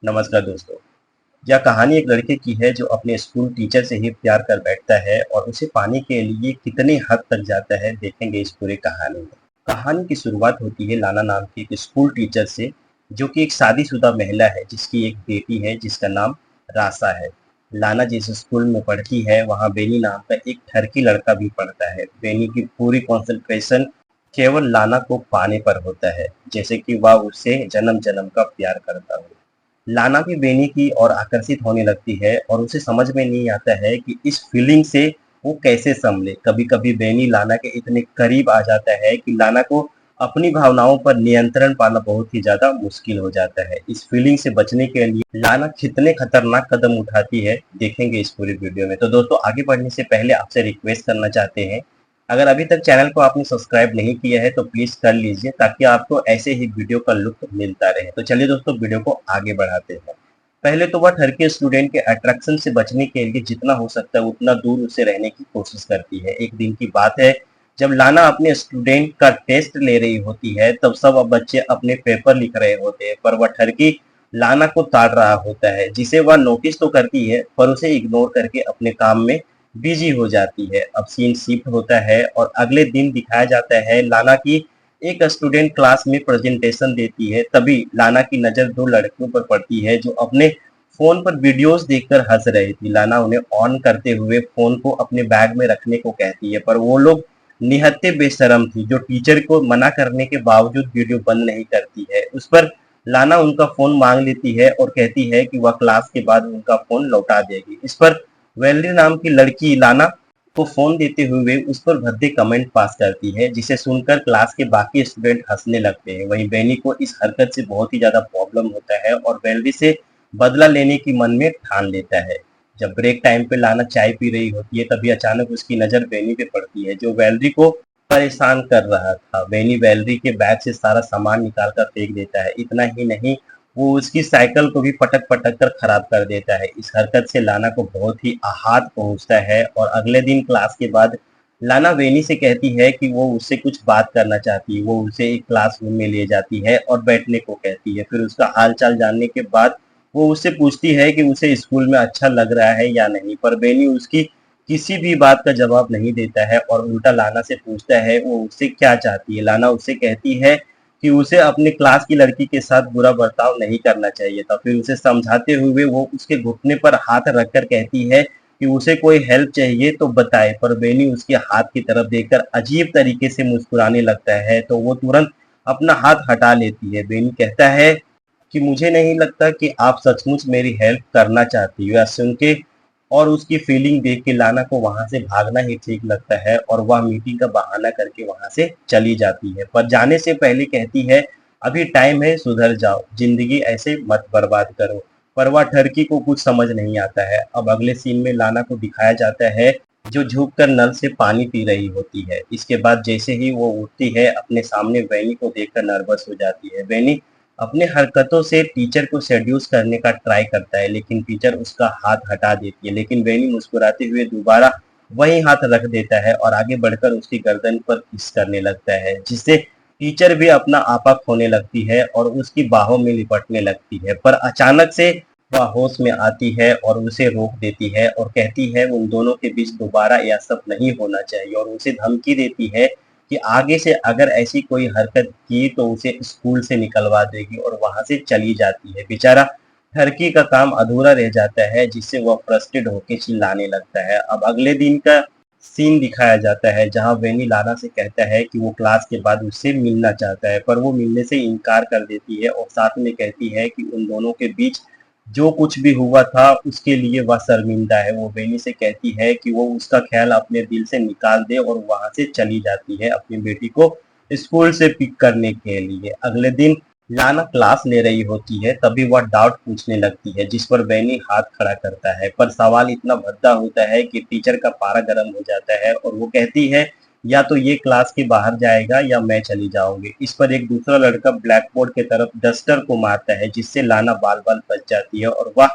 नमस्कार दोस्तों। यह कहानी एक लड़के की है जो अपने स्कूल टीचर से ही प्यार कर बैठता है और उसे पाने के लिए कितने हद तक जाता है देखेंगे इस पूरे कहानी में। कहानी की शुरुआत होती है लाना नाम की एक स्कूल टीचर से, जो कि एक शादीशुदा महिला है जिसकी एक बेटी है जिसका नाम रासा है। लाना जिस स्कूल में पढ़ती है वहाँ बेनी नाम का एक ठरकी लड़का भी पढ़ता है। बेनी की पूरी कंसंट्रेशन केवल लाना को पाने पर होता है, जैसे कि वह उससे जन्म जन्म का प्यार करता हो। लाना भी बेनी की ओर आकर्षित होने लगती है और उसे समझ में नहीं आता है कि इस फीलिंग से वो कैसे संभले। कभी-कभी बेनी लाना के इतने करीब आ जाता है कि लाना को अपनी भावनाओं पर नियंत्रण पाना बहुत ही ज़्यादा मुश्किल हो जाता है। इस फीलिंग से बचने के लिए लाना कितने खतरनाक कदम उठाती है, देखेंगे इस पूरी वीडियो में। तो दोस्तों, आगे बढ़ने से पहले आपसे रिक्वेस्ट करना चाहते हैं, अगर अभी तक चैनल को आपने सब्सक्राइब नहीं किया है तो प्लीज कर लीजिए ताकि आपको ऐसे ही वीडियो का लुत्फ मिलता रहे। तो चलिए दोस्तों, वीडियो को आगे बढ़ाते हैं। पहले तो वह ठरकी स्टूडेंट के अट्रैक्शन से बचने के लिए जितना हो सकता है उतना दूर उससे रहने की कोशिश करती है। एक दिन की बात है, जब लाना अपने स्टूडेंट का टेस्ट ले रही होती है तब सब बच्चे अपने पेपर लिख रहे होते हैं, पर वह ठरकी लाना को ताड़ रहा होता है, जिसे वह नोटिस तो करती है पर उसे इग्नोर करके अपने काम में बिजी हो जाती है। अब सीन शिफ्ट होता है और अगले दिन दिखाया जाता है लाना की एक स्टूडेंट क्लास में प्रेजेंटेशन देती है। तभी लाना की नजर दो लड़कियों पर पड़ती है जो अपने फोन पर वीडियोस देखकर हंस रही थी। लाना उन्हें ऑन करते हुए फोन को अपने बैग में रखने को कहती है, पर वो लोग निहत्ते बेशरम थी जो टीचर को मना करने के बावजूद वीडियो बंद नहीं करती है। उस पर लाना उनका फोन मांग लेती है और कहती है कि वह क्लास के बाद उनका फोन लौटा देगी। इस पर वैली नाम की लड़की लाना को फोन देते हुए उस पर भद्दे कमेंट पास करती है, जिसे सुनकर क्लास के बाकी स्टूडेंट हंसने लगते हैं। वहीं बेनी को इस हरकत से बहुत ही ज्यादा प्रॉब्लम होता है और वैली से बदला लेने की मन में ठान लेता है। जब ब्रेक टाइम पे लाना चाय पी रही होती है तभी अचानक उसकी नजर बेनी पे पड़ती है जो वैलरी को परेशान कर रहा था। बेनी वैलरी के बैग से सारा सामान निकाल कर फेंक देता है। इतना ही नहीं, वो उसकी साइकिल को भी पटक पटक कर खराब कर देता है। इस हरकत से लाना को बहुत ही आहत पहुंचता है और अगले दिन क्लास के बाद लाना वेनी से कहती है कि वो उससे कुछ बात करना चाहती है। वो उसे एक क्लासरूम में ले जाती है और बैठने को कहती है। फिर उसका हाल चाल जानने के बाद वो उससे पूछती है कि उसे स्कूल में अच्छा लग रहा है या नहीं, पर बेनी उसकी किसी भी बात का जवाब नहीं देता है और उल्टा लाना से पूछता है वो उससे क्या चाहती है। लाना उससे कहती है कि उसे अपने क्लास की लड़की के साथ बुरा बर्ताव नहीं करना चाहिए था। फिर उसे समझाते हुए वो उसके घुटने पर हाथ रखकर कहती है कि उसे कोई हेल्प चाहिए तो बताए, पर बेनी उसके हाथ की तरफ देखकर अजीब तरीके से मुस्कुराने लगता है तो वो तुरंत अपना हाथ हटा लेती है। बेनी कहता है कि मुझे नहीं लगता कि आप सचमुच मेरी हेल्प करना चाहती हो। यह सुन के और उसकी फीलिंग देख के लाना को वहां से भागना ही ठीक लगता है और वह मीटिंग का बहाना करके वहां से चली जाती है, पर जाने से पहले कहती है अभी टाइम है, सुधर जाओ, जिंदगी ऐसे मत बर्बाद करो। पर वह ठरकी को कुछ समझ नहीं आता है। अब अगले सीन में लाना को दिखाया जाता है जो झुक कर नल से पानी पी रही होती है। इसके बाद जैसे ही वो उठती है अपने सामने वैनी को देखकर नर्वस हो जाती है। वैनी अपने हरकतों से टीचर को सेड्यूस करने का ट्राई करता है, लेकिन टीचर उसका हाथ हटा देती है। लेकिन बेनी मुस्कुराते हुए दोबारा वही हाथ रख देता है और आगे बढ़कर उसकी गर्दन पर किस करने लगता है, जिससे टीचर भी अपना आपा खोने लगती है और उसकी बाहों में लिपटने लगती है। पर अचानक से वह होश में आती है और उसे रोक देती है और कहती है उन दोनों के बीच दोबारा यह सब नहीं होना चाहिए और उसे धमकी देती है कि आगे से अगर ऐसी कोई हरकत की तो उसे स्कूल से निकलवा देगी और वहां से चली जाती है। बेचारा ठरकी का काम अधूरा रह जाता है, जिससे वह फ्रस्ट्रेट होकर चिल्लाने लगता है। अब अगले दिन का सीन दिखाया जाता है जहां वेनी लाना से कहता है कि वो क्लास के बाद उससे मिलना चाहता है, पर वो मिलने से इनकार कर देती है और साथ में कहती है कि उन दोनों के बीच जो कुछ भी हुआ था उसके लिए वह शर्मिंदा है। वो बेनी से कहती है कि वो उसका ख्याल अपने दिल से निकाल दे और वहां से चली जाती है अपनी बेटी को स्कूल से पिक करने के लिए। अगले दिन लाना क्लास ले रही होती है तभी वह डाउट पूछने लगती है, जिस पर बेनी हाथ खड़ा करता है, पर सवाल इतना भद्दा होता है कि टीचर का पारा गर्म हो जाता है और वो कहती है या तो ये क्लास के बाहर जाएगा या मैं चली जाऊंगी। इस पर एक दूसरा लड़का ब्लैक बोर्ड की तरफ डस्टर को मारता है, जिससे लाना बाल बाल बच जाती है और वह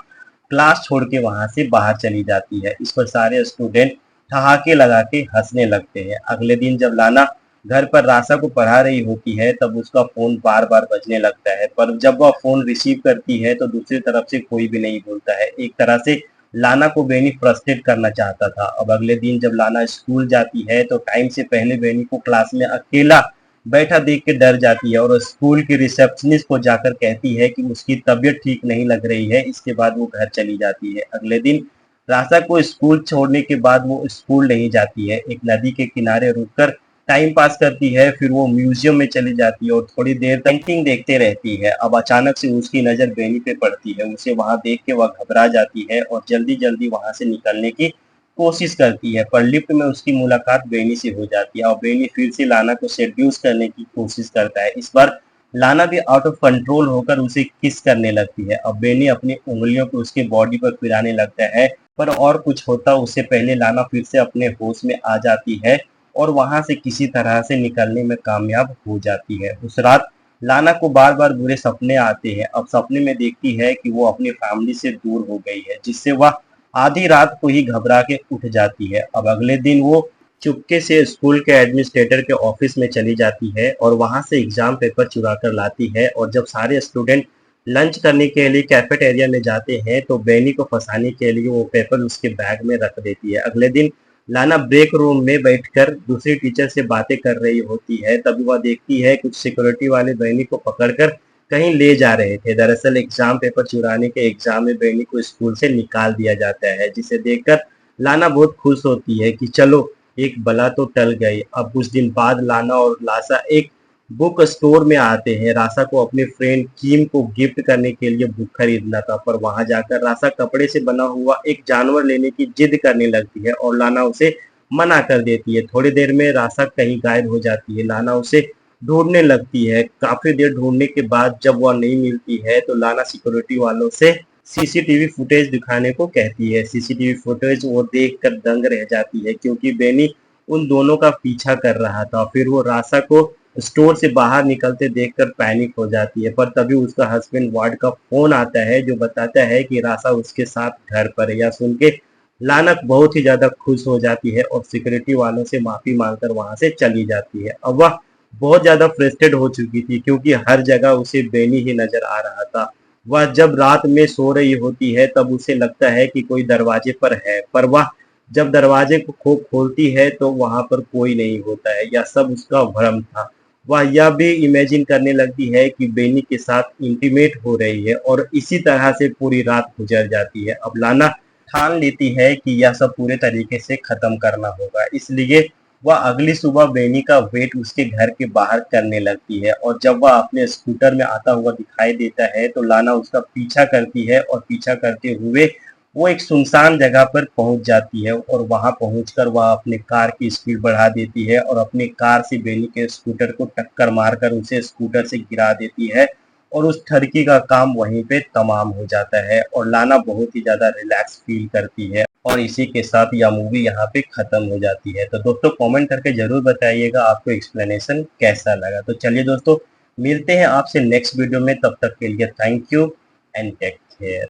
क्लास छोड़ के वहां से बाहर चली जाती है। इस पर सारे स्टूडेंट ठहाके लगा के हंसने लगते हैं। अगले दिन जब लाना घर पर रासा को पढ़ा रही होती है तब उसका फोन बार बार बजने लगता है, पर जब वह फोन रिसीव करती है तो दूसरी तरफ से कोई भी नहीं बोलता है। एक तरह से लाना को बेनी फ्रस्ट्रेट करना चाहता था। अब अगले दिन जब लाना स्कूल जाती है तो टाइम से पहले बेनी को क्लास में अकेला बैठा देख के डर जाती है और स्कूल की रिसेप्शनिस्ट को जाकर कहती है कि उसकी तबीयत ठीक नहीं लग रही है। इसके बाद वो घर चली जाती है। अगले दिन रासा को स्कूल छोड़ने के बाद वो स्कूल नहीं जाती है, एक नदी के किनारे रुककर टाइम पास करती है, फिर वो म्यूजियम में चली जाती है और थोड़ी देर तक पेंटिंग देखते रहती है। अब अचानक से उसकी नजर बेनी पे पड़ती है। उसे वहां देख के वह घबरा जाती है और जल्दी जल्दी वहां से निकलने की कोशिश करती है, पर लिफ्ट में उसकी मुलाकात बेनी से हो जाती है और बेनी फिर से लाना को सेड्यूस करने की कोशिश करता है। इस बार लाना भी आउट ऑफ कंट्रोल होकर उसे किस करने लगती है। अब बेनी अपनी उंगलियों को उसके बॉडी पर फिराने लगता है, पर और कुछ होता उससे पहले लाना फिर से अपने होश में आ जाती है और वहां से किसी तरह से निकलने में कामयाब हो जाती है। उस रात लाना को बार बार बुरे सपने आते हैं। अब सपने में देखती है कि वो अपनी फैमिली से दूर हो गई है, जिससे वह आधी रात को ही घबरा के उठ जाती है। अब अगले दिन वो चुपके से स्कूल के एडमिनिस्ट्रेटर के ऑफिस में चली जाती है और वहां से एग्जाम पेपर चुरा कर लाती है, और जब सारे स्टूडेंट लंच करने के लिए कैफेटेरिया में जाते हैं तो बेनी को फंसाने के लिए वो पेपर उसके बैग में रख देती है। अगले दिन लाना ब्रेक रूम में बैठकर दूसरी टीचर से बातें कर रही होती है, तभी वह देखती है कुछ सिक्योरिटी वाले बेनी को पकड़कर कहीं ले जा रहे थे। दरअसल एग्जाम पेपर चुराने के एग्जाम में बेनी को स्कूल से निकाल दिया जाता है, जिसे देखकर लाना बहुत खुश होती है कि चलो एक बला तो टल गई। अब कुछ दिन बाद लाना और लासा एक बुक स्टोर में आते हैं। रासा को अपने फ्रेंड किम को गिफ्ट करने के लिए बुक खरीदना था, पर वहां जाकर रासा कपड़े से बना हुआ एक जानवर लेने की जिद करने लगती है और लाना उसे मना कर देती है। थोड़ी देर में रासा कहीं गायब हो जाती है। लाना उसे ढूंढने लगती है। काफी देर ढूंढने के बाद जब वह नहीं मिलती है तो लाना सिक्योरिटी वालों से सीसीटीवी फुटेज दिखाने को कहती है। सीसीटीवी फुटेज वो देखकर दंग रह जाती है, क्योंकि बेनी उन दोनों का पीछा कर रहा था। फिर वो रासा को स्टोर से बाहर निकलते देखकर पैनिक हो जाती है, पर तभी उसका हस्बैंड वार्ड का फोन आता है जो बताता है कि रासा उसके साथ घर पर है। यह सुन के लानक बहुत ही ज्यादा खुश हो जाती है और सिक्योरिटी वालों से माफी मांगकर वहां से चली जाती है। अब वह बहुत ज्यादा फ्रस्ट्रेट हो चुकी थी, क्योंकि हर जगह उसे बेनी ही नजर आ रहा था। वह जब रात में सो रही होती है तब उसे लगता है कि कोई दरवाजे पर है, पर वह जब दरवाजे को खोलती है तो वहां पर कोई नहीं होता है। यह सब उसका भ्रम था। वह यह भी इमेजिन करने लगती है कि बेनी के साथ इंटीमेट हो रही है और इसी तरह से पूरी रात गुजर जाती है। अब लाना ठान लेती है कि यह सब पूरे तरीके से खत्म करना होगा, इसलिए वह अगली सुबह बेनी का वेट उसके घर के बाहर करने लगती है, और जब वह अपने स्कूटर में आता हुआ दिखाई देता है तो लाना उसका पीछा करती है और पीछा करते हुए वो एक सुनसान जगह पर पहुंच जाती है और वहां पहुंचकर वह अपने कार की स्पीड बढ़ा देती है और अपनी कार से बेनी के स्कूटर को टक्कर मारकर उसे स्कूटर से गिरा देती है, और उस ठरकी का काम वहीं पे तमाम हो जाता है और लाना बहुत ही ज्यादा रिलैक्स फील करती है। और इसी के साथ यह मूवी यहाँ पे खत्म हो जाती है। तो दोस्तों कमेंट करके जरूर बताइएगा आपको एक्सप्लेनेशन कैसा लगा। तो चलिए दोस्तों, मिलते हैं आपसे नेक्स्ट वीडियो में। तब तक के लिए thank you and take care.